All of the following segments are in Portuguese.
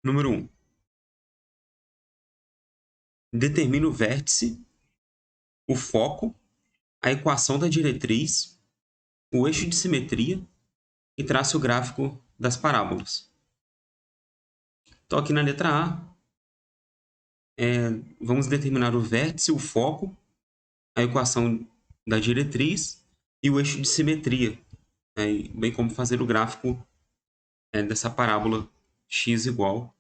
Número 1. Determine o vértice, o foco, a equação da diretriz, o eixo de simetria e trace o gráfico das parábolas. Então, aqui na letra A, vamos determinar o vértice, o foco, a equação da diretriz e o eixo de simetria, bem como fazer o gráfico dessa parábola x igual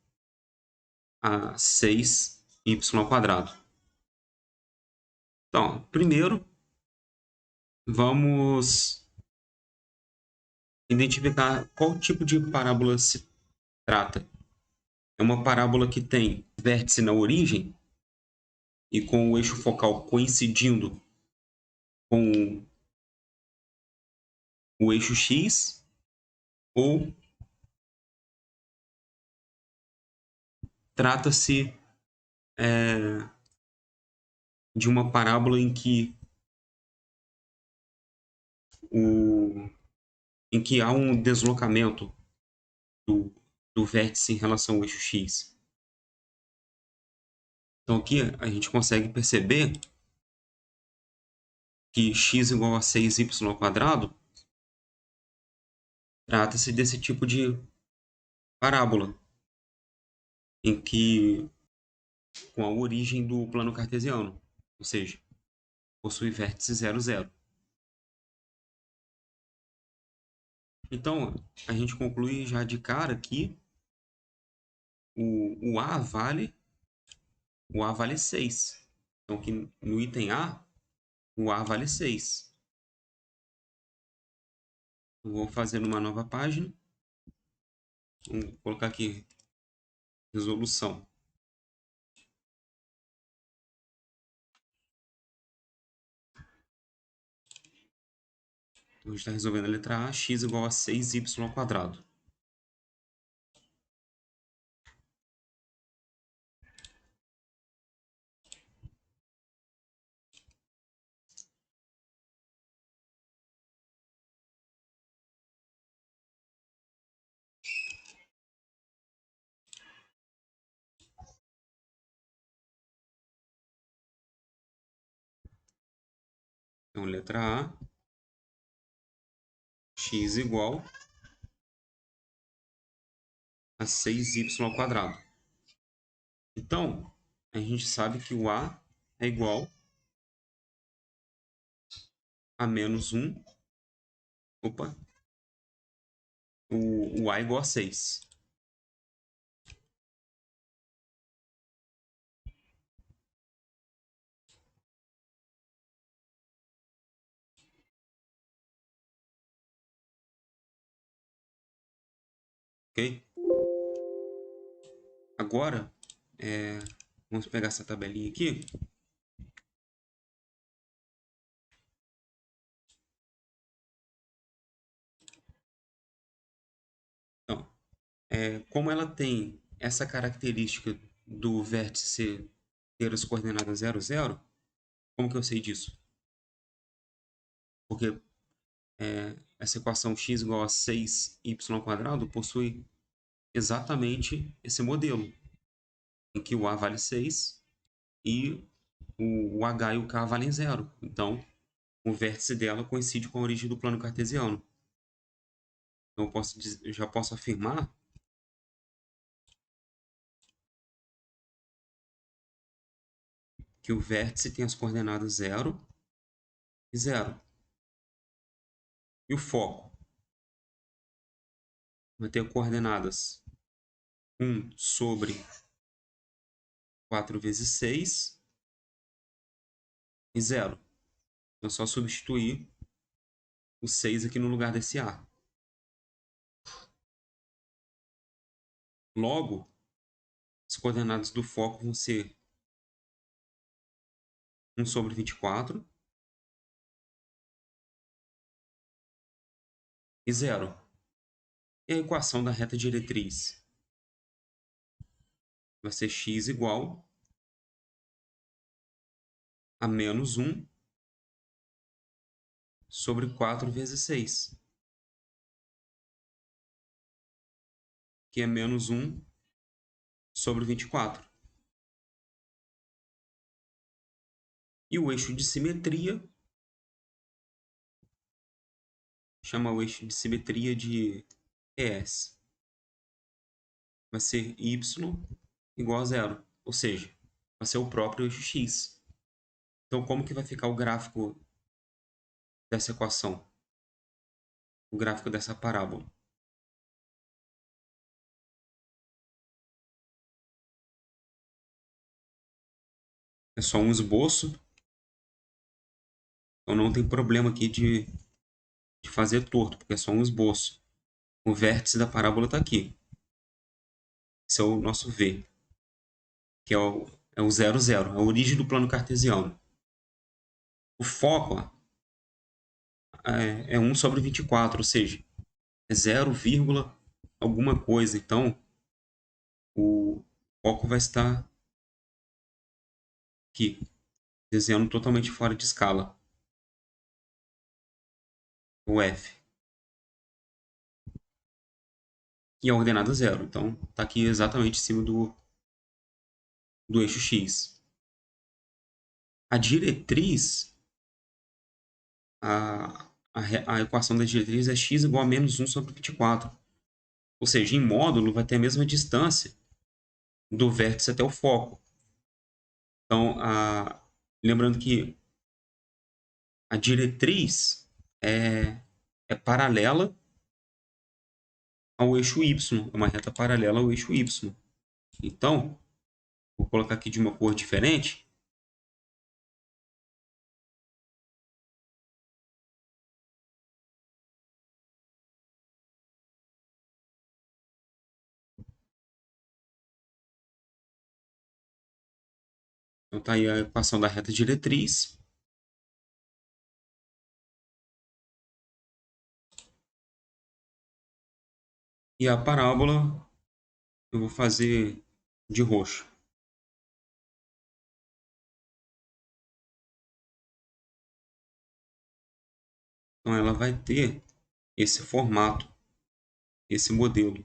a 6y². Então, primeiro, vamos identificar qual tipo de parábola se trata. É uma parábola que tem vértice na origem e com o eixo focal coincidindo com o eixo x, ou trata-se de uma parábola em que há um deslocamento do vértice em relação ao eixo x. Então aqui a gente consegue perceber que x igual a 6y² trata-se desse tipo de parábola, em que com a origem do plano cartesiano, ou seja, possui vértice 0, 0. Então, a gente conclui já de cara que o A vale 6. Então, aqui no item A, o A vale 6. Eu vou fazer uma nova página. Vou colocar aqui resolução. Então, a gente está resolvendo a letra A, x igual a 6y². Então, letra A, x igual a 6y². Então, a gente sabe que o A é igual a menos 1. Opa! O A é igual a 6. Ok? Agora, vamos pegar essa tabelinha aqui. Então, como ela tem essa característica do vértice ter as coordenadas 0, 0, como que eu sei disso? Porque essa equação x igual a 6y² possui exatamente esse modelo, em que o A vale 6 e o H e o K valem 0. Então, o vértice dela coincide com a origem do plano cartesiano. Então, eu já posso afirmar que o vértice tem as coordenadas 0 e 0. E o foco vai ter coordenadas 1 sobre 4 vezes 6 e 0. Então, é só substituir o 6 aqui no lugar desse A. Logo, as coordenadas do foco vão ser 1 sobre 24 e 0. E a equação da reta diretriz vai ser x igual a menos 1 sobre 4 vezes 6, que é menos 1 sobre 24. E o eixo de simetria, chama o eixo de simetria de ES. Vai ser y igual a zero, ou seja, vai ser o próprio eixo x. Então, como que vai ficar o gráfico dessa equação? O gráfico dessa parábola? É só um esboço, então não tem problema aqui de fazer torto, porque é só um esboço. O vértice da parábola está aqui. Esse é o nosso V, que é o 0, 0, a origem do plano cartesiano. O foco ó, é 1 sobre 24, ou seja, é 0, alguma coisa. Então, o foco vai estar aqui, desenhando totalmente fora de escala. O F. E a ordenada 0. Então, está aqui exatamente em cima do eixo X. A diretriz, a equação da diretriz é x igual a menos 1 sobre 24. Ou seja, em módulo vai ter a mesma distância do vértice até o foco. Então, lembrando que a diretriz é paralela ao eixo y, é uma reta paralela ao eixo y. Então, vou colocar aqui de uma cor diferente. Então, está aí a equação da reta diretriz. E a parábola eu vou fazer de roxo. Então, ela vai ter esse formato, esse modelo.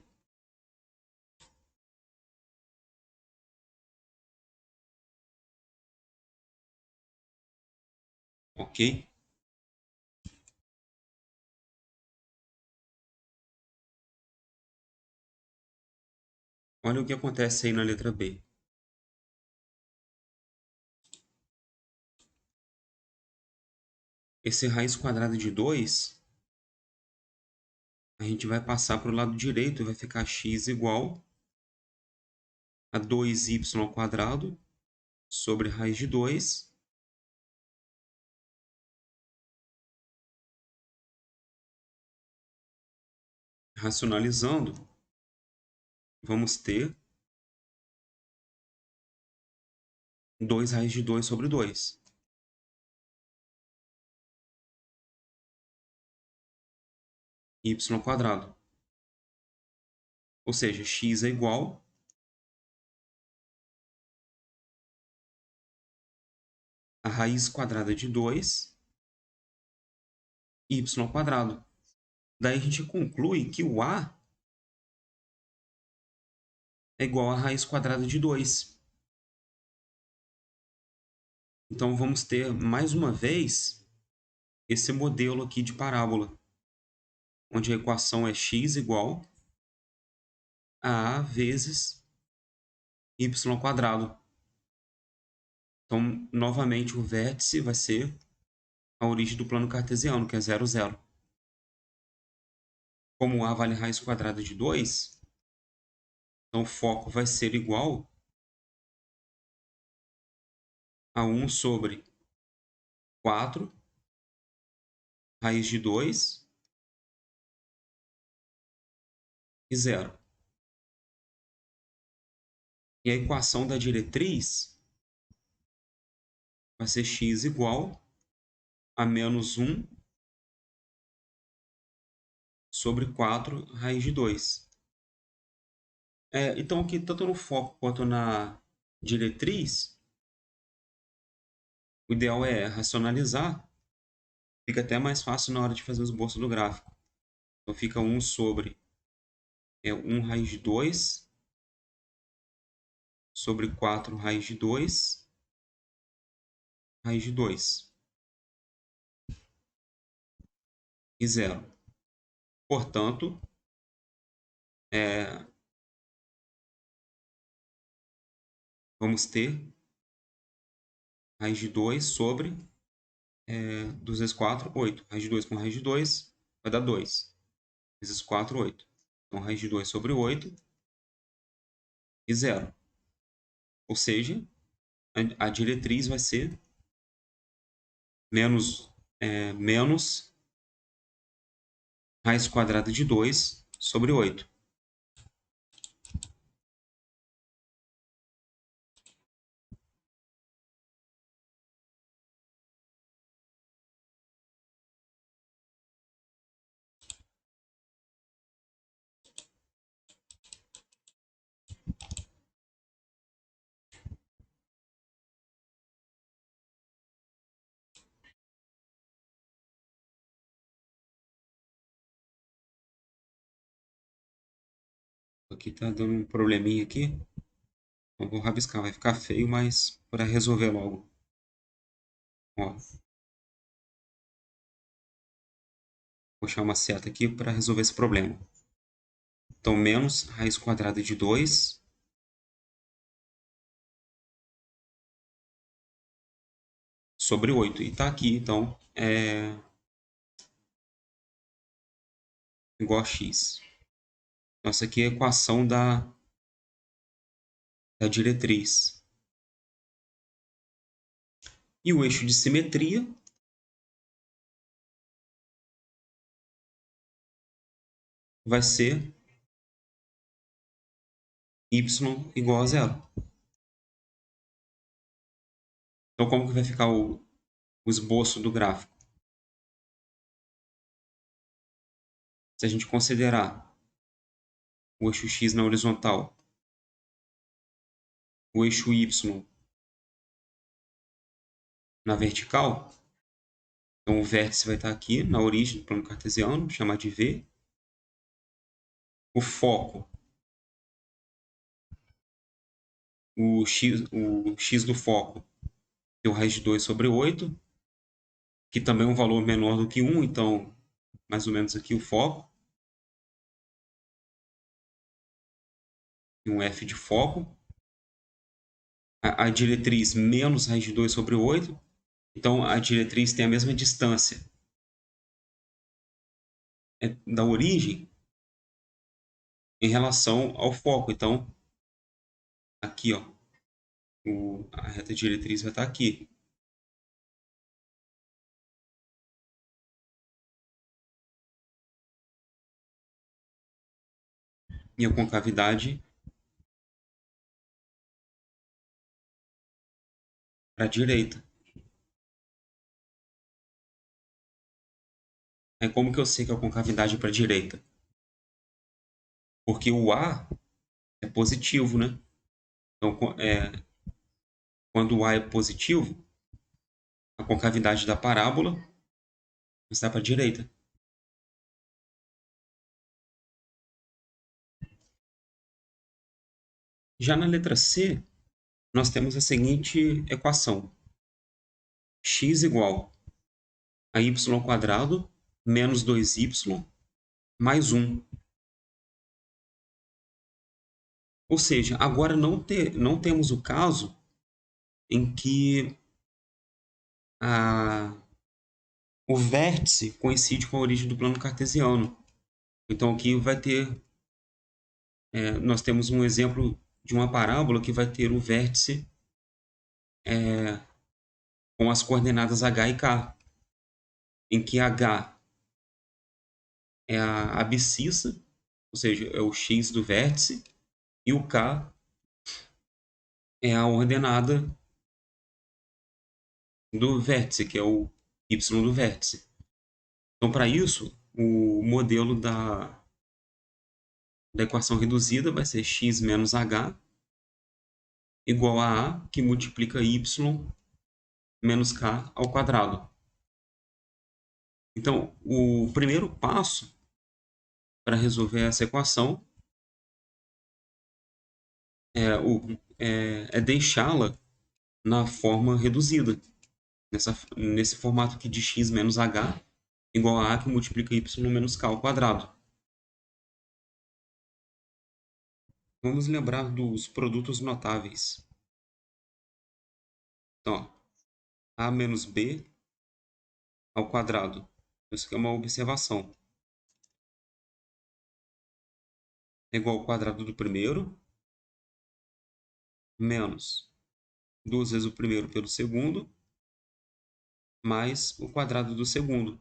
Ok? Olha o que acontece aí na letra B. Esse raiz quadrada de 2, a gente vai passar para o lado direito e vai ficar x igual a 2y² sobre raiz de 2. Racionalizando, vamos ter 2 raiz de 2 sobre 2. Y². Ou seja, x é igual a raiz quadrada de 2, y². Daí a gente conclui que o a é igual a raiz quadrada de 2. Então vamos ter, mais uma vez, esse modelo aqui de parábola, onde a equação é x igual a vezes y². Então, novamente, o vértice vai ser a origem do plano cartesiano, que é 0, 0. Como a vale raiz quadrada de 2, então o foco vai ser igual a 1 sobre 4 raiz de 2 e 0. E a equação da diretriz vai ser x igual a menos 1 sobre 4 raiz de 2. Então, aqui, tanto no foco quanto na diretriz, o ideal é racionalizar. Fica até mais fácil na hora de fazer o esboço do gráfico. Então, fica 1 sobre 1 raiz de 2 sobre 4 raiz de 2, raiz de 2 e 0. Portanto, vamos ter raiz de 2 sobre 2 vezes 4, 8. Raiz de 2 com raiz de 2 vai dar 2. Vezes 4, 8. Então, raiz de 2 sobre 8 e 0. Ou seja, a diretriz vai ser menos raiz quadrada de 2 sobre 8. Aqui está dando um probleminha aqui. Então, vou rabiscar. Vai ficar feio, mas para resolver logo. Ó, vou puxar uma seta aqui para resolver esse problema. Então, menos raiz quadrada de 2 sobre 8. E está aqui, então, igual a x. Então, essa aqui é a equação da diretriz. E o eixo de simetria vai ser y igual a 0. Então, como que vai ficar o esboço do gráfico? Se a gente considerar o eixo x na horizontal, o eixo y na vertical, então o vértice vai estar aqui na origem do plano cartesiano, chamar de V. O foco, o x do foco, é o raiz de 2 sobre 8, que também é um valor menor do que 1, então mais ou menos aqui o foco. E um f de foco. A diretriz menos raiz de 2 sobre 8. Então, a diretriz tem a mesma distância da origem em relação ao foco. Então, aqui, ó, a reta diretriz vai estar aqui. E a concavidade para a direita. Aí, como que eu sei que a concavidade é para a direita? Porque o A é positivo, né? Então, quando o A é positivo, a concavidade da parábola está para a direita. Já na letra C, nós temos a seguinte equação. X igual a y quadrado menos 2y mais 1. Ou seja, agora não temos o caso em que o vértice coincide com a origem do plano cartesiano. Então aqui vai ter, nós temos um exemplo de uma parábola que vai ter o vértice com as coordenadas h e k, em que h é a abscissa, ou seja, é o x do vértice, e o k é a ordenada do vértice, que é o y do vértice. Então, para isso, o modelo da equação reduzida vai ser x menos h igual a A, que multiplica y menos k ao quadrado. Então, o primeiro passo para resolver essa equação é deixá-la na forma reduzida, nesse formato aqui de x menos h igual a que multiplica y menos k ao quadrado. Vamos lembrar dos produtos notáveis. Então, a menos b ao quadrado. Isso aqui é uma observação. É igual ao quadrado do primeiro, menos 2 vezes o primeiro pelo segundo, mais o quadrado do segundo.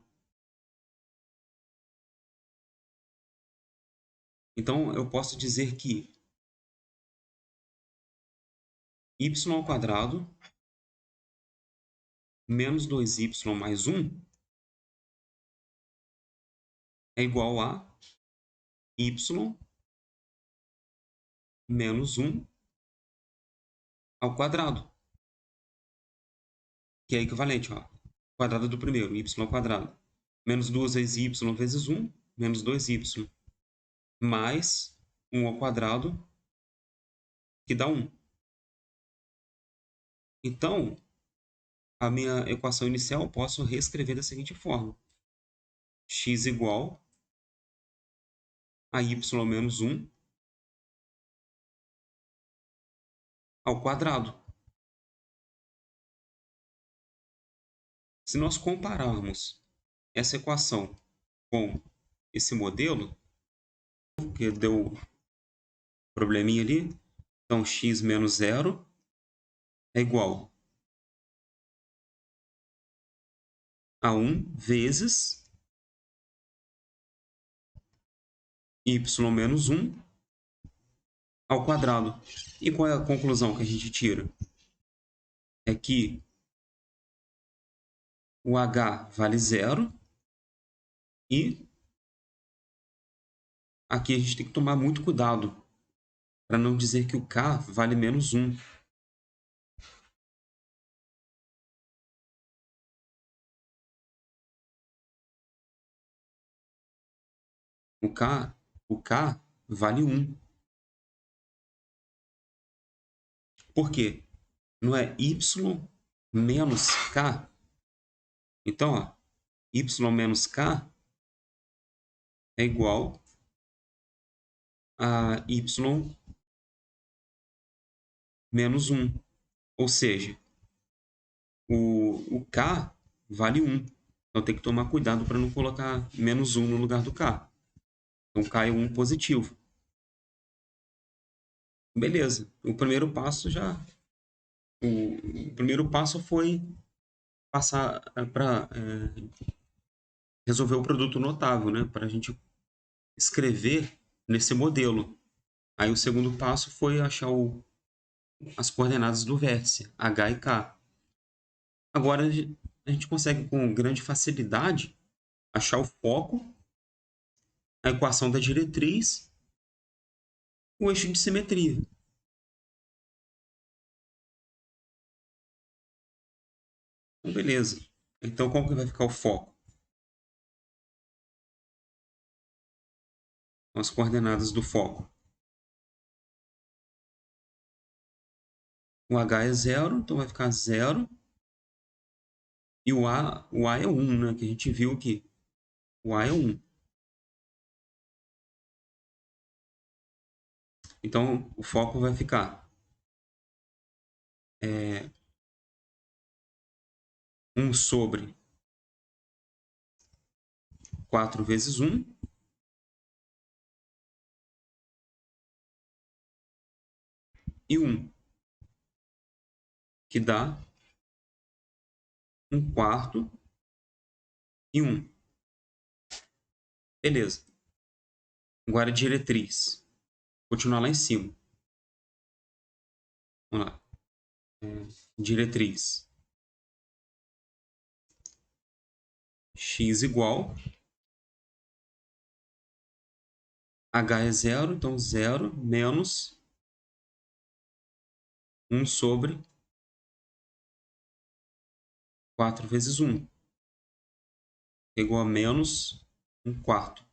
Então, eu posso dizer que y ao quadrado menos 2y mais 1 é igual a y menos 1 ao quadrado, que é equivalente, ó, quadrado do primeiro, y ao quadrado, menos 2 vezes y vezes 1, menos 2y, mais 1 ao quadrado, que dá 1. Então, a minha equação inicial eu posso reescrever da seguinte forma. X igual a y menos 1 ao quadrado. Se nós compararmos essa equação com esse modelo, que deu probleminha ali, então x menos 0 é igual a 1 vezes y menos 1 ao quadrado. E qual é a conclusão que a gente tira? É que o h vale 0 e aqui a gente tem que tomar muito cuidado para não dizer que o k vale menos 1. O k vale 1. Por quê? Não é y menos k? Então, ó, y menos k é igual a y menos 1. Ou seja, o k vale 1. Então tem que tomar cuidado para não colocar menos 1 no lugar do k. Então k é 1 positivo. Beleza. O primeiro passo O primeiro passo foi passar para resolver o produto notável, né? Para a gente escrever nesse modelo. Aí o segundo passo foi achar as coordenadas do vértice, H e K. Agora a gente consegue com grande facilidade achar o foco, a equação da diretriz, o eixo de simetria. Então, beleza. Então, como que vai ficar o foco? As coordenadas do foco. O H é 0, então vai ficar 0. E o A é 1, né? Que a gente viu aqui. O A é 1. Então, o foco vai ficar 1 sobre 4 vezes 1. E 1. Que dá 1 quarto e 1. Beleza. Agora a diretriz. Continuar lá em cima. Vamos lá. Diretriz. X igual. H é 0, então 0 menos 1 sobre 4 vezes 1. É igual a menos 1 quarto.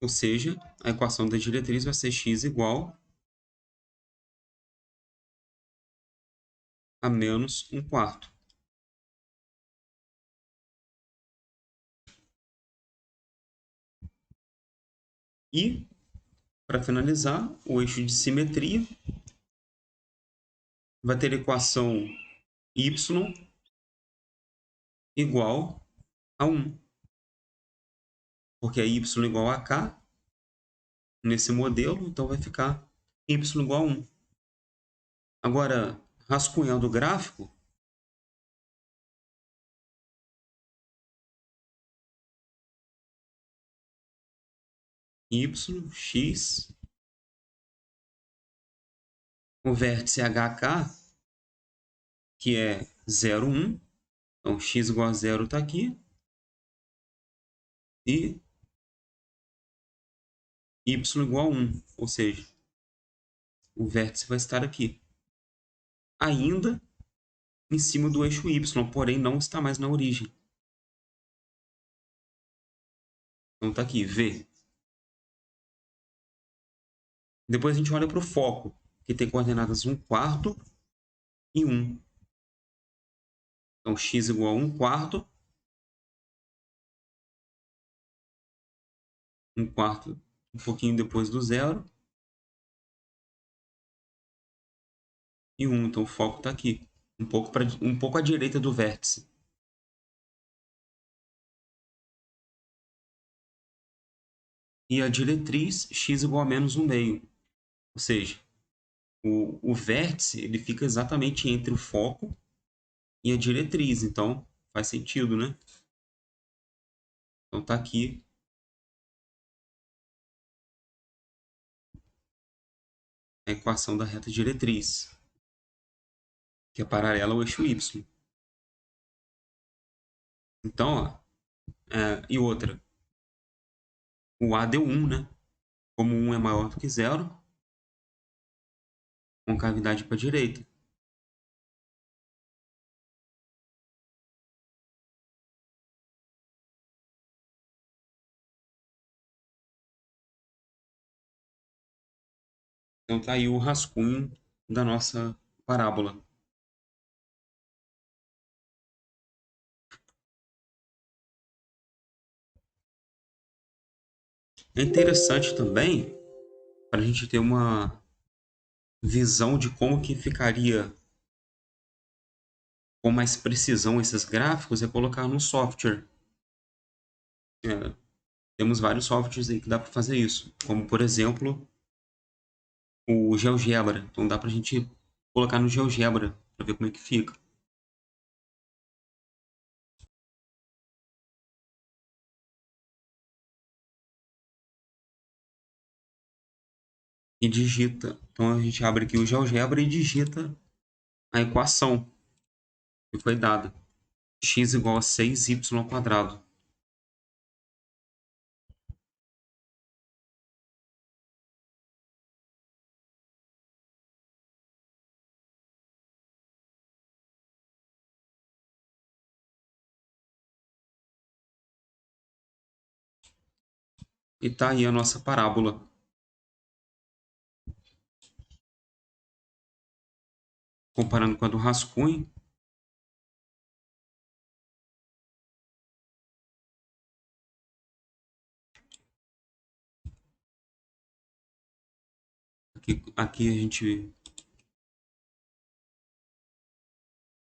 Ou seja, a equação da diretriz vai ser x igual a menos 1/4. E, para finalizar, o eixo de simetria vai ter a equação y igual a 1. Porque é y igual a k nesse modelo, então vai ficar y igual a 1. Agora, rascunhando o gráfico, y, x, o vértice hk, que é 0, 1. Então, x igual a 0 está aqui. E y igual a 1, ou seja, o vértice vai estar aqui. Ainda em cima do eixo y, porém não está mais na origem. Então está aqui, V. Depois a gente olha para o foco, que tem coordenadas 1/4 e 1. Então x igual a 1/4. 1/4 um pouquinho depois do 0. E 1, então o foco está aqui. Um pouco à direita do vértice. E a diretriz x igual a menos 1/2. Ou seja, o vértice ele fica exatamente entre o foco e a diretriz. Então, faz sentido, né? Então, está aqui a equação da reta diretriz, que é paralela ao eixo y. Então, ó, e outra, o A deu 1, né? Como 1 é maior do que 0, concavidade para a direita. Então, está aí o rascunho da nossa parábola. É interessante também, para a gente ter uma visão de como que ficaria com mais precisão esses gráficos, é colocar no software. Temos vários softwares aí que dá para fazer isso, como por exemplo o GeoGebra. Então dá para a gente colocar no GeoGebra para ver como é que fica. E digita. Então a gente abre aqui o GeoGebra e digita a equação que foi dada. X igual a 6y². E tá aí a nossa parábola. Comparando com a do rascunho. Aqui a gente...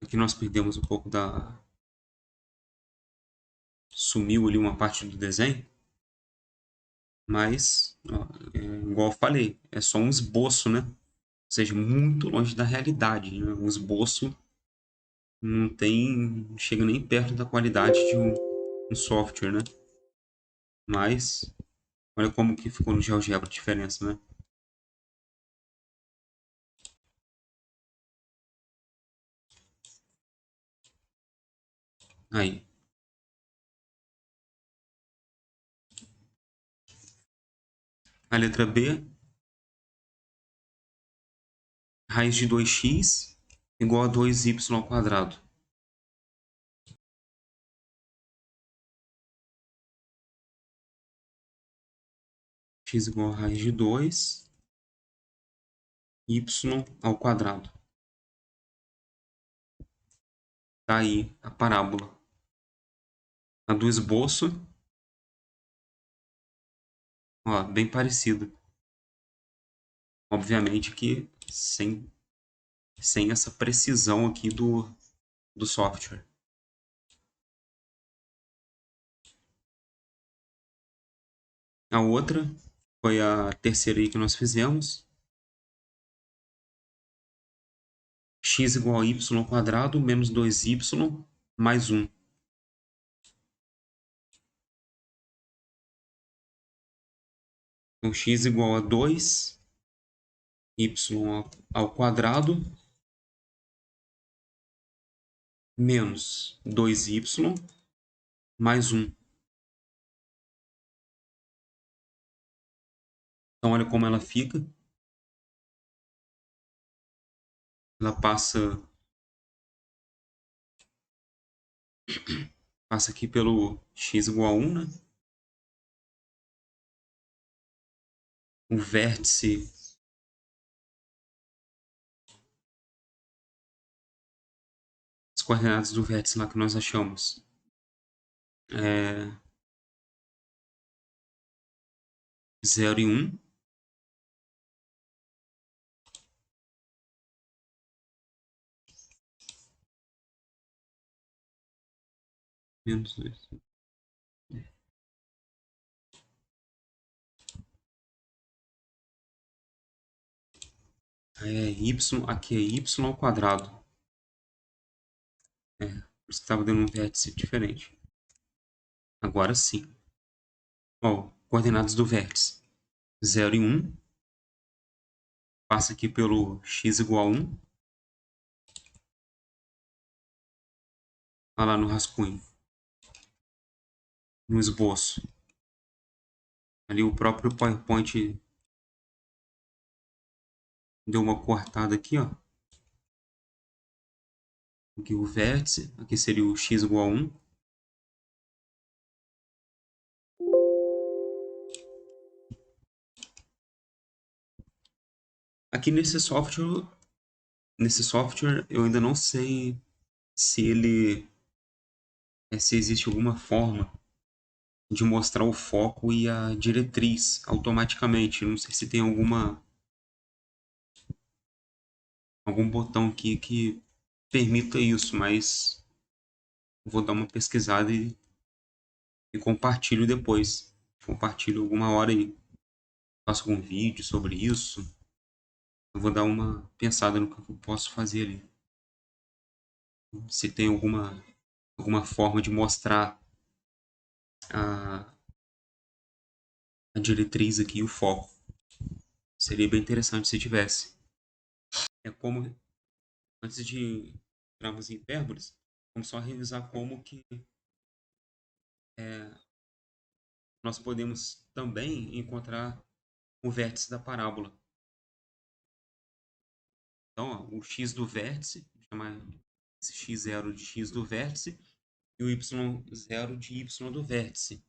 Aqui nós perdemos um pouco da... Sumiu ali uma parte do desenho. Mas, ó, igual eu falei, é só um esboço, né? Ou seja, muito longe da realidade. Né? Um esboço não chega nem perto da qualidade de um software, né? Mas, olha como que ficou no GeoGebra a diferença, né? Aí. A letra B, raiz de 2x igual a 2y². x igual a raiz de 2, y ao quadrado. Tá aí a parábola. A do esboço, ó, bem parecida. Obviamente que sem essa precisão aqui do software. A outra foi a terceira aí que nós fizemos. X igual a y ao quadrado menos 2y mais 1. Então, x igual a 2, y ao quadrado menos 2y mais 1. Então, olha como ela fica. Ela passa aqui pelo x igual a 1, né? O vértice as coordenadas do vértice lá que nós achamos é 0 e 1. Menos 2. Aí é y, aqui é y ao quadrado. Por isso que estava dando um vértice diferente. Agora sim. Ó, coordenadas do vértice 0 e 1. Passa aqui pelo x igual a 1. Olha lá no rascunho. No esboço. Ali o próprio PowerPoint deu uma cortada aqui, ó. Aqui o vértice. Aqui seria o x igual a 1. Aqui nesse software eu ainda não sei se se existe alguma forma de mostrar o foco e a diretriz automaticamente. Não sei se tem algum botão aqui que permita isso, mas vou dar uma pesquisada e compartilho depois. Compartilho alguma hora aí. Faço algum vídeo sobre isso. Eu vou dar uma pensada no que eu posso fazer ali. Se tem alguma forma de mostrar a, a diretriz aqui e o foco. Seria bem interessante se tivesse. É como, antes de entrarmos em hipérboles, vamos só revisar como que é, nós podemos também encontrar o vértice da parábola. Então, ó, o x do vértice, vou chamar esse x0 de x do vértice, e o y0 de y do vértice.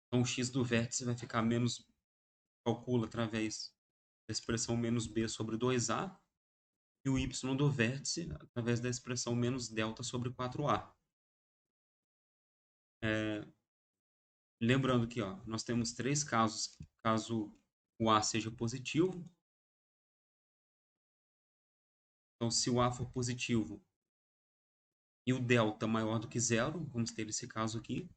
Então, o x do vértice vai ficar menos, calcula através da expressão menos b sobre 2a, e o y do vértice através da expressão menos delta sobre 4a. Lembrando que ó, nós temos três casos, caso o a seja positivo. Então, se o a for positivo e o delta maior do que zero, vamos ter esse caso aqui.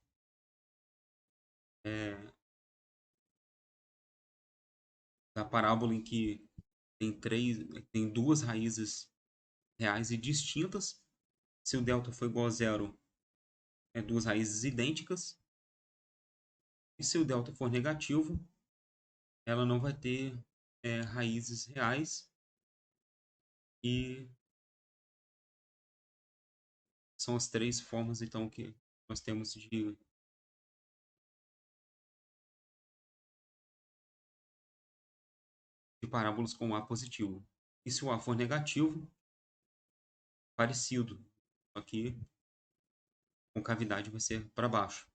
Da parábola em que tem duas raízes reais e distintas. Se o delta for igual a zero, é duas raízes idênticas. E se o delta for negativo, ela não vai ter raízes reais. E são as três formas, então, que nós temos de parábolas com A positivo. E se o A for negativo, parecido. Só que com cavidade vai ser para baixo.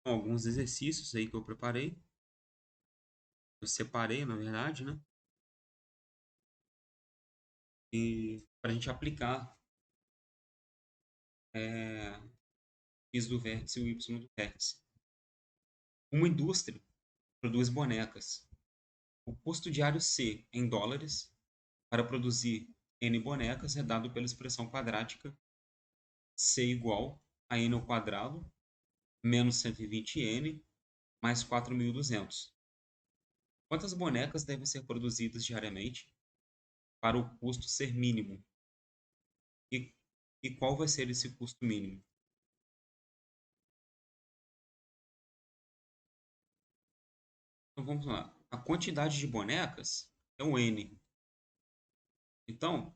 alguns exercícios aí que eu preparei. Eu separei, na verdade, né? E para a gente aplicar x do vértice e o y do vértice. Uma indústria produz bonecas. O custo diário C em dólares para produzir n bonecas é dado pela expressão quadrática C igual a n ao quadrado menos 120n mais 4.200. Quantas bonecas devem ser produzidas diariamente para o custo ser mínimo? E, e qual vai ser esse custo mínimo? Então vamos lá. A quantidade de bonecas é o n. Então,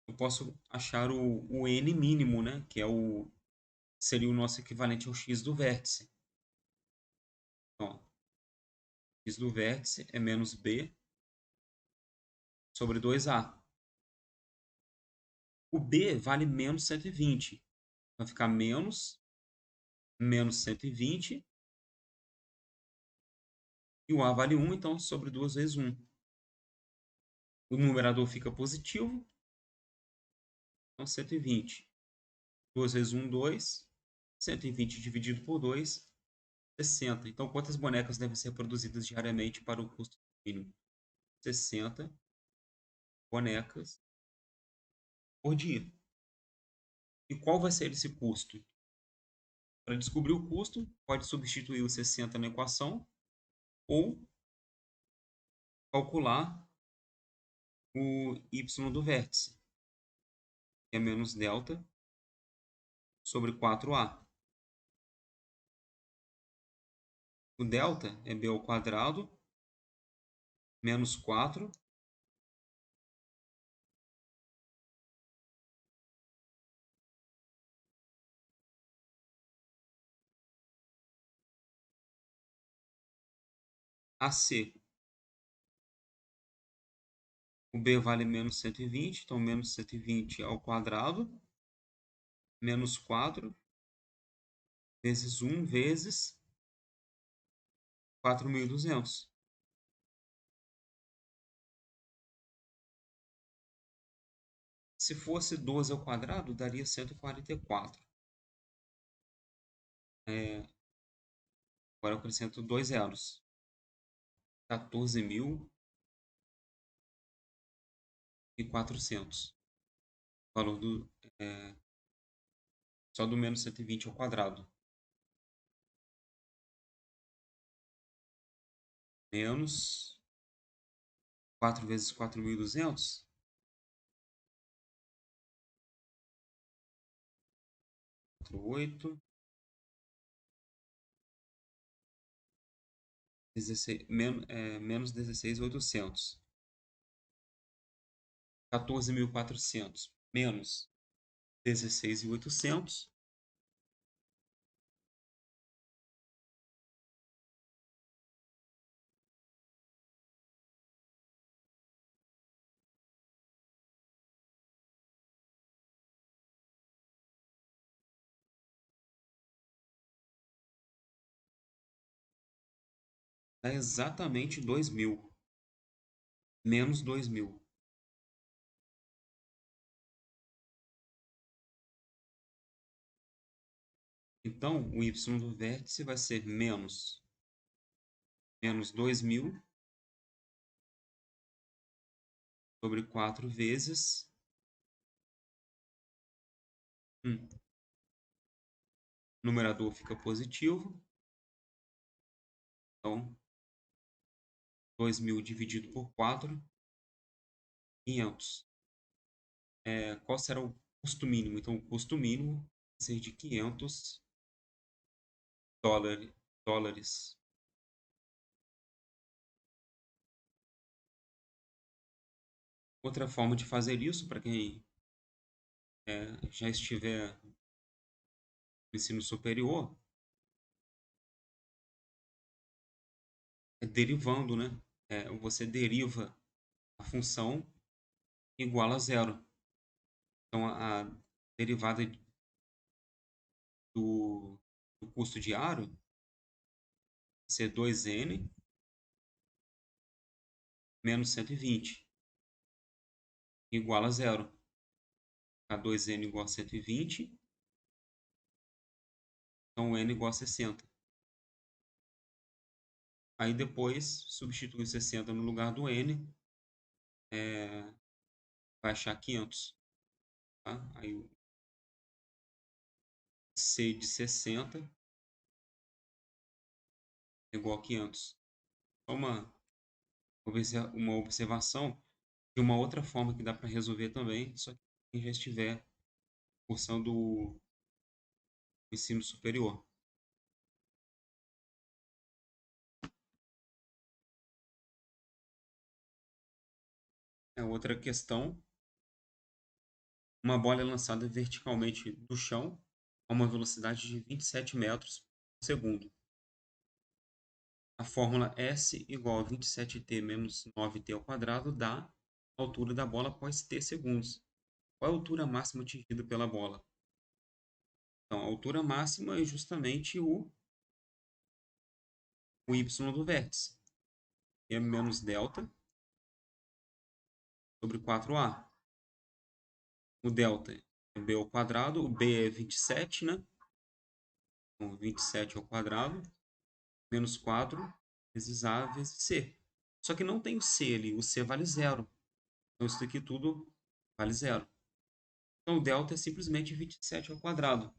eu posso achar o n mínimo, né? Que seria o nosso equivalente ao x do vértice. Então, x do vértice é menos b sobre 2a. O b vale menos 120. Vai ficar menos 120. E o a vale 1, então sobre 2 vezes 1. O numerador fica positivo. Então 120. 2 vezes 1, 2. 120 dividido por 2, 60. Então quantas bonecas devem ser produzidas diariamente para o custo mínimo? 60 bonecas por dia. E qual vai ser esse custo? Para descobrir o custo, pode substituir o 60 na equação ou calcular o y do vértice, que é menos delta sobre 4a. O delta é b ao quadrado menos 4 ac. O b vale menos 120, então menos 120 ao quadrado menos 4 vezes 1 vezes 4.200. Se fosse 12 ao quadrado, daria 144. Agora eu acrescento 2 zeros. 14.400. O valor só do menos 120 ao quadrado. Menos 4 vezes 4.200. 8, 16, menos 16.800. 14.400 menos 16.800. Dá exatamente 2.000. Menos 2.000. Então, o y do vértice vai ser menos 2.000 sobre 4 vezes numerador fica positivo. Então, 2.000 dividido por 4, 500. Qual será o custo mínimo? Então, o custo mínimo vai ser de 500 dólares. Outra forma de fazer isso, para quem já estiver no ensino superior, é derivando, né? Você deriva a função igual a zero. Então, a derivada do custo diário ser 2n menos 120, igual a zero. A 2n igual a 120, então n igual a 60. Aí depois, substitui 60 no lugar do n, vai achar 500. Tá? Aí o C de 60 é igual a 500. Só uma observação de uma outra forma que dá para resolver também, só que quem já estiver cursando o ensino superior. Outra questão, uma bola é lançada verticalmente do chão a uma velocidade de 27 metros por segundo. A fórmula S igual a 27t menos 9t ao quadrado dá a altura da bola após t segundos. Qual é a altura máxima atingida pela bola? Então, a altura máxima é justamente o y do vértice, que é menos delta sobre 4a. O delta é b ao quadrado, o b é 27, né? Então, 27 ao quadrado, menos 4 vezes a vezes c. Só que não tem o c ali, o c vale zero. Então, isso aqui tudo vale zero. Então, o delta é simplesmente 27 ao quadrado.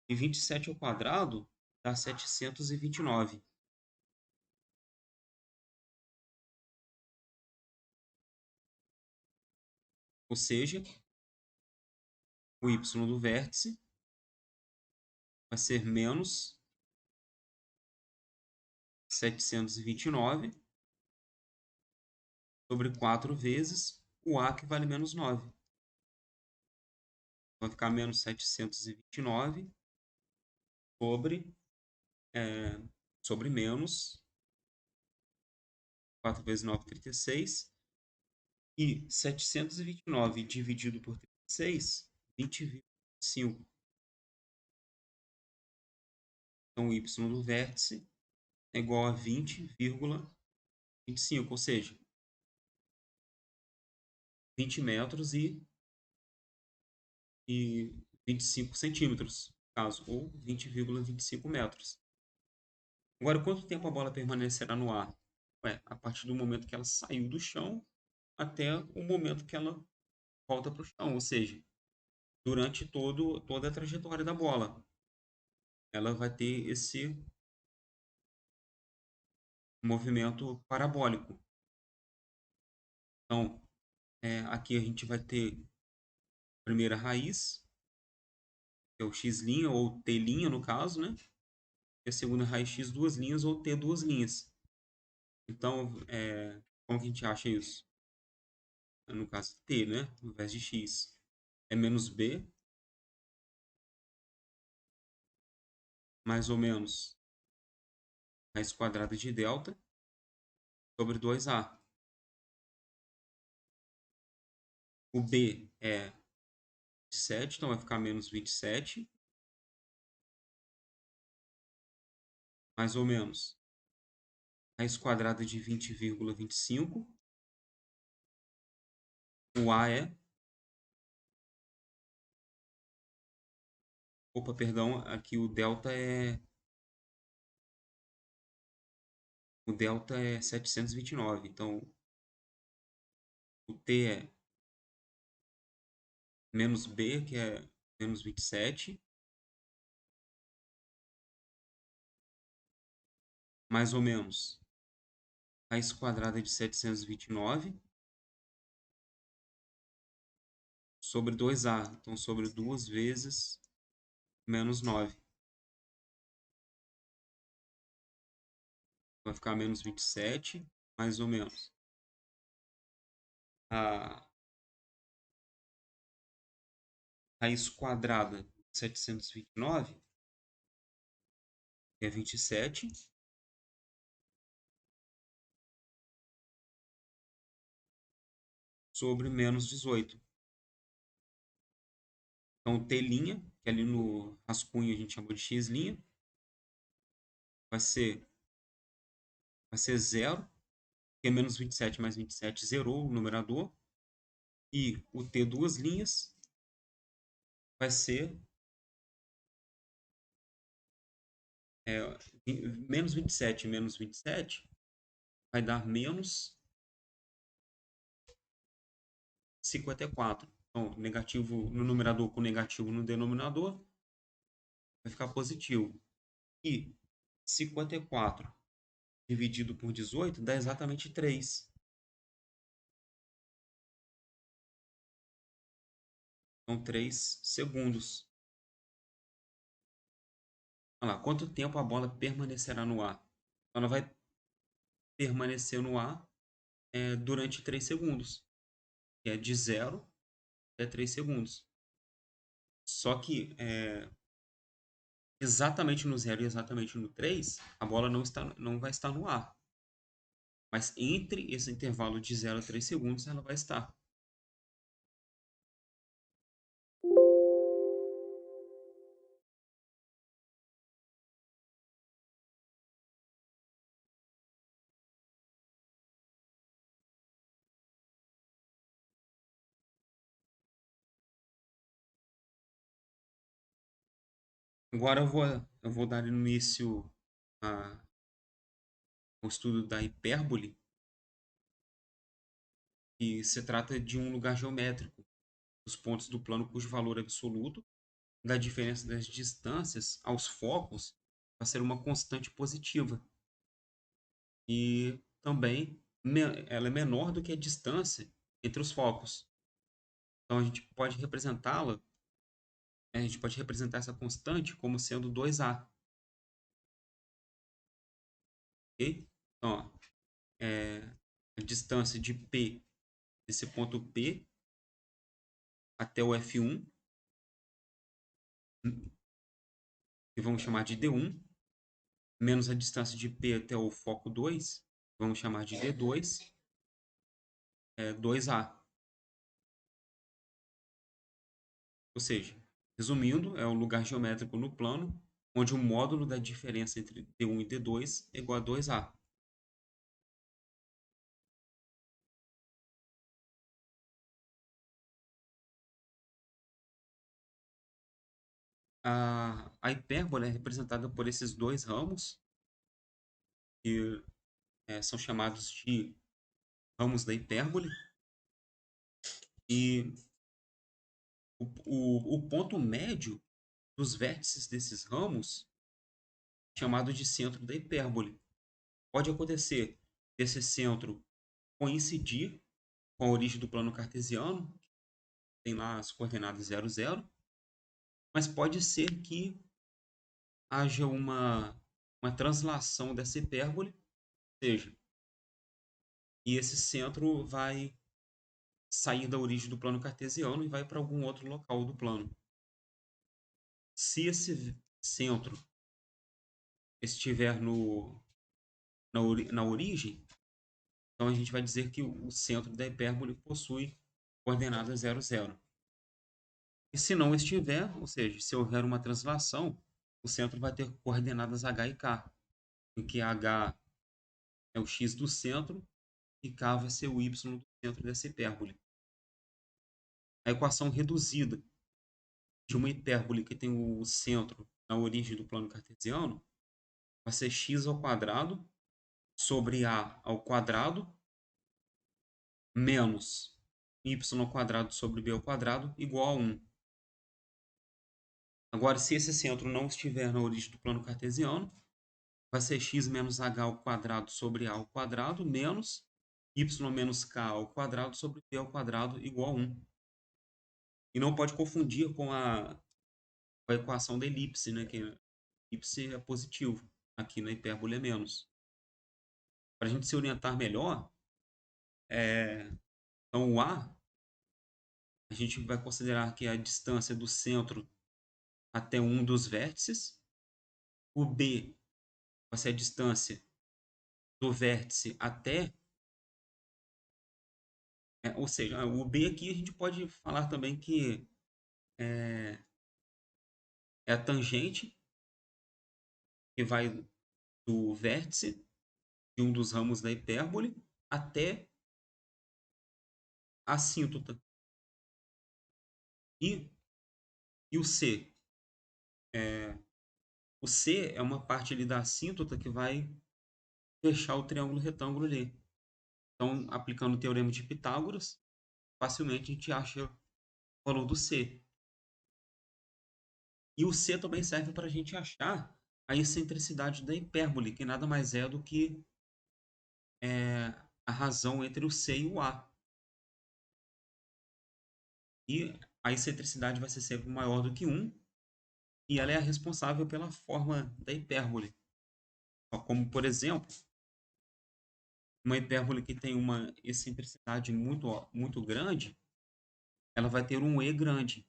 E 27 ao quadrado dá 729. Ou seja, o y do vértice vai ser menos 729 sobre 4 vezes o a, que vale menos 9. Vai ficar menos 729 sobre, sobre menos 4 vezes 9, 36. E 729 dividido por 36, 20,5. Então, o y do vértice é igual a 20,25, ou seja, 20 metros e 25 centímetros, no caso, ou 20,25 metros. Agora, quanto tempo a bola permanecerá no ar? A partir do momento que ela saiu do chão até o momento que ela volta para o chão, ou seja, durante toda a trajetória da bola. Ela vai ter esse movimento parabólico. Então, aqui a gente vai ter a primeira raiz, que é o x' ou t', no caso, né? E a segunda raiz x, duas linhas, ou t, duas linhas. Então, como que a gente acha isso? No caso, t, né? Ao invés de x. É menos b, mais ou menos raiz quadrada de delta, sobre 2a. O b é 27, então vai ficar menos 27, mais ou menos raiz quadrada de 20,25. O a é... Opa, perdão, aqui o delta é... O delta é 729, então o t é menos b, que é menos 27, mais ou menos raiz quadrada de 729 sobre 2a, então sobre 2 vezes menos 9. Vai ficar menos 27, mais ou menos. A raiz quadrada de 729, que é 27, sobre menos 18. Então, t', que ali no rascunho a gente chamou de x', vai ser vai ser zero, porque menos 27 mais 27 zerou o numerador. E o t duas linhas vai ser é, menos 27 menos 27 vai dar menos 54. Então, negativo no numerador com negativo no denominador vai ficar positivo. E 54 dividido por 18 dá exatamente 3. São 3 segundos. Olha lá, quanto tempo a bola permanecerá no ar? Ela vai permanecer no ar durante 3 segundos, que é de 0 até 3 segundos. Só que exatamente no 0 e exatamente no 3, a bola não vai estar no ar. Mas entre esse intervalo de 0 a 3 segundos, ela vai estar. Agora eu vou dar início ao estudo da hipérbole, que se trata de um lugar geométrico, os pontos do plano cujo valor absoluto da diferença das distâncias aos focos vai ser uma constante positiva. E também ela é menor do que a distância entre os focos. Então a gente pode representar essa constante como sendo 2A. Ok? Então, ó, a distância de P, desse ponto P até o F1, que vamos chamar de D1, menos a distância de P até o foco 2, vamos chamar de D2, 2A. Ou seja, resumindo, é um lugar geométrico no plano onde o módulo da diferença entre D1 e D2 é igual a 2A. A hipérbole é representada por esses dois ramos, que são chamados de ramos da hipérbole, e o ponto médio dos vértices desses ramos, chamado de centro da hipérbole. Pode acontecer desse centro coincidir com a origem do plano cartesiano, tem lá as coordenadas 0, 0, mas pode ser que haja uma translação dessa hipérbole, ou seja, e esse centro vai sair da origem do plano cartesiano e vai para algum outro local do plano. Se esse centro estiver na origem, então a gente vai dizer que o centro da hipérbole possui coordenadas 0, 0. E se não estiver, ou seja, se houver uma translação, o centro vai ter coordenadas h e k, em que h é o x do centro e k vai ser o y do centro dessa hipérbole. A equação reduzida de uma hipérbole que tem o centro na origem do plano cartesiano vai ser x ao quadrado sobre a ao quadrado menos y ao quadrado sobre b ao quadrado igual a 1. Agora, se esse centro não estiver na origem do plano cartesiano, vai ser x menos h ao quadrado sobre a ao quadrado menos y menos k ao quadrado sobre b ao quadrado igual a 1. E não pode confundir com a equação da elipse, né? Que a elipse é positivo, aqui na hipérbole é menos. Para a gente se orientar melhor, então o a gente vai considerar que é a distância do centro até um dos vértices. O B vai ser a distância do vértice até, ou seja, o B aqui a gente pode falar também que é a tangente que vai do vértice de um dos ramos da hipérbole até a assíntota. E, e o C é uma parte ali da assíntota que vai fechar o triângulo retângulo ali. Então, aplicando o teorema de Pitágoras, facilmente a gente acha o valor do C. E o C também serve para a gente achar a excentricidade da hipérbole, que nada mais é do que a razão entre o C e o A. E a excentricidade vai ser sempre maior do que 1, e ela é a responsável pela forma da hipérbole. Como, por exemplo, uma hipérbole que tem uma excentricidade muito grande, ela vai ter um E grande.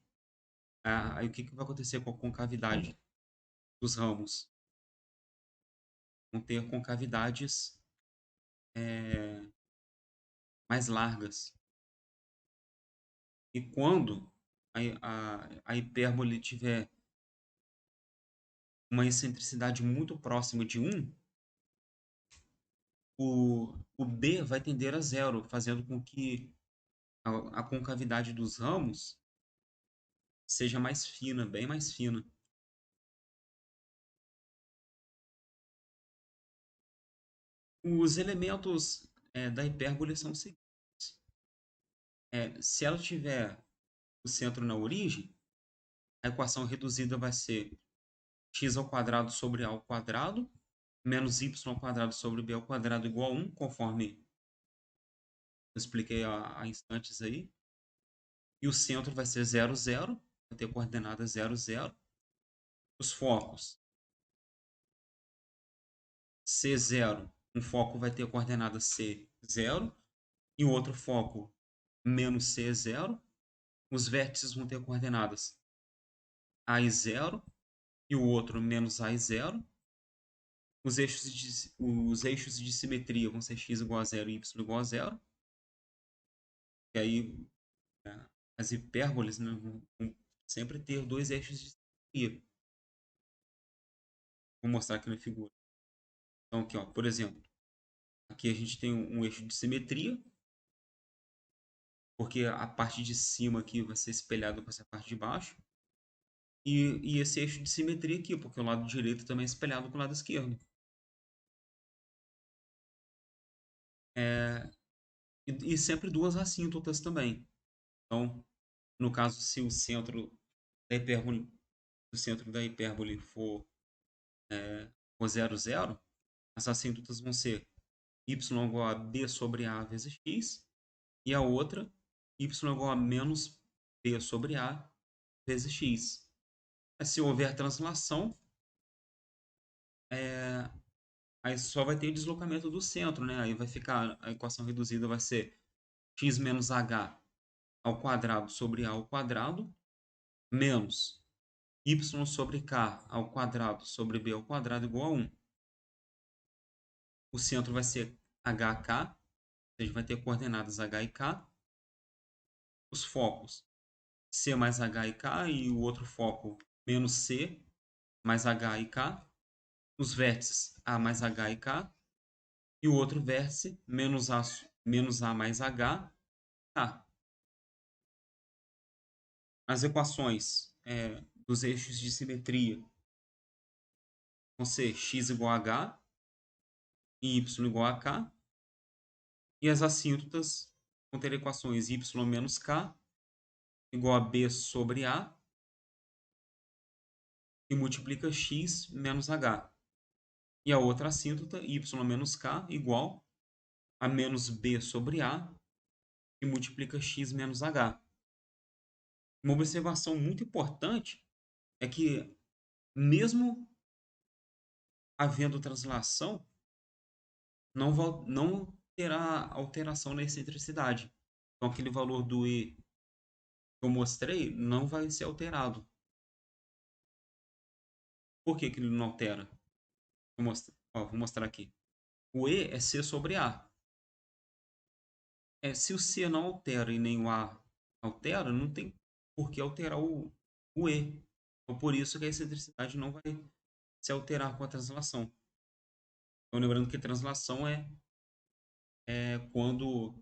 Aí o que vai acontecer com a concavidade dos ramos? Vão ter concavidades mais largas. E quando a hipérbole tiver uma excentricidade muito próxima de 1, o B vai tender a zero, fazendo com que a concavidade dos ramos seja mais fina, bem mais fina. Os elementos da hipérbole são os seguintes. Se ela tiver o centro na origem, a equação reduzida vai ser x ao quadrado sobre a ao quadrado menos y ao quadrado sobre b ao quadrado igual a 1, conforme eu expliquei há instantes aí. E o centro vai ser 0, 0, vai ter coordenada 0, 0. Os focos, C0, um foco vai ter coordenada C0 e o outro foco menos C0. Os vértices vão ter coordenadas A e 0 e o outro menos A e 0. Os eixos de simetria vão ser x igual a 0 e y igual a 0. E aí as hipérboles, né, vão sempre ter dois eixos de simetria. Vou mostrar aqui na figura. Então aqui, ó, por exemplo, aqui a gente tem um eixo de simetria, porque a parte de cima aqui vai ser espelhada com essa parte de baixo. E esse eixo de simetria aqui, porque o lado direito também é espelhado com o lado esquerdo. É, e sempre duas assíntotas também. Então, no caso, se o centro da hipérbole for 0, 0, as assíntotas vão ser y igual a b sobre a vezes x, e a outra y igual a menos b sobre a vezes x. Se houver translação, aí só vai ter o deslocamento do centro, né? Aí vai ficar, a equação reduzida vai ser x menos h ao quadrado sobre a ao quadrado, menos y sobre k ao quadrado sobre b ao quadrado igual a 1. O centro vai ser hk, a gente vai ter coordenadas h e k. Os focos, c mais h e k, e o outro foco menos c mais h e k. Os vértices a mais h e k. E o outro vértice menos a mais h, k. As equações dos eixos de simetria vão ser x igual a h e y igual a k. E as assíntotas vão ter equações y menos k igual a b sobre a, e multiplica x menos h. E a outra assíntota, y menos k, igual a menos b sobre a, e multiplica x menos h. Uma observação muito importante é que, mesmo havendo translação, não terá alteração na excentricidade. Então, aquele valor do E que eu mostrei não vai ser alterado. Por que ele não altera? Vou mostrar aqui. O E é C sobre A. Se o C não altera e nem o A altera, não tem por que alterar o E. Então, por isso que a excentricidade não vai se alterar com a translação. Então, lembrando que translação é quando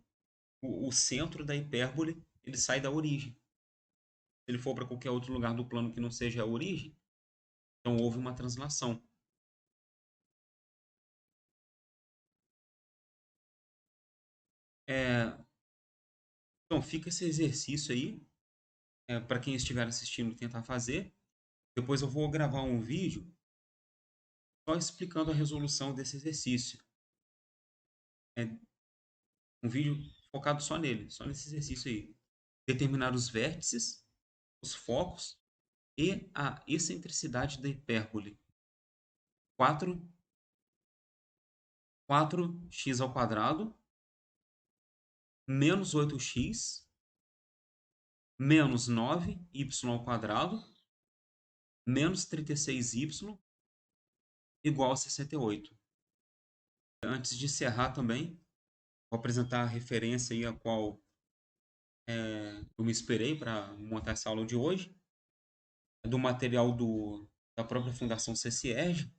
o centro da hipérbole ele sai da origem. Se ele for para qualquer outro lugar do plano que não seja a origem, então houve uma translação. É, então fica esse exercício aí, para quem estiver assistindo tentar fazer. Depois eu vou gravar um vídeo só explicando a resolução desse exercício. É um vídeo focado só nele, só nesse exercício aí. Determinar os vértices, os focos e a excentricidade da hipérbole. 4, 4x ao quadrado menos 8x menos 9y ao quadrado menos 36y igual a 68. Antes de encerrar também, vou apresentar a referência aí a qual eu me inspirei para montar essa aula de hoje. É do material da própria Fundação CCERJ,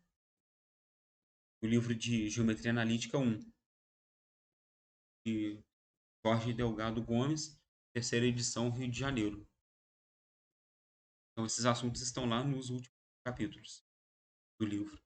o livro de Geometria Analítica 1, de Jorge Delgado Gomes, terceira edição, Rio de Janeiro. Então, esses assuntos estão lá nos últimos capítulos do livro.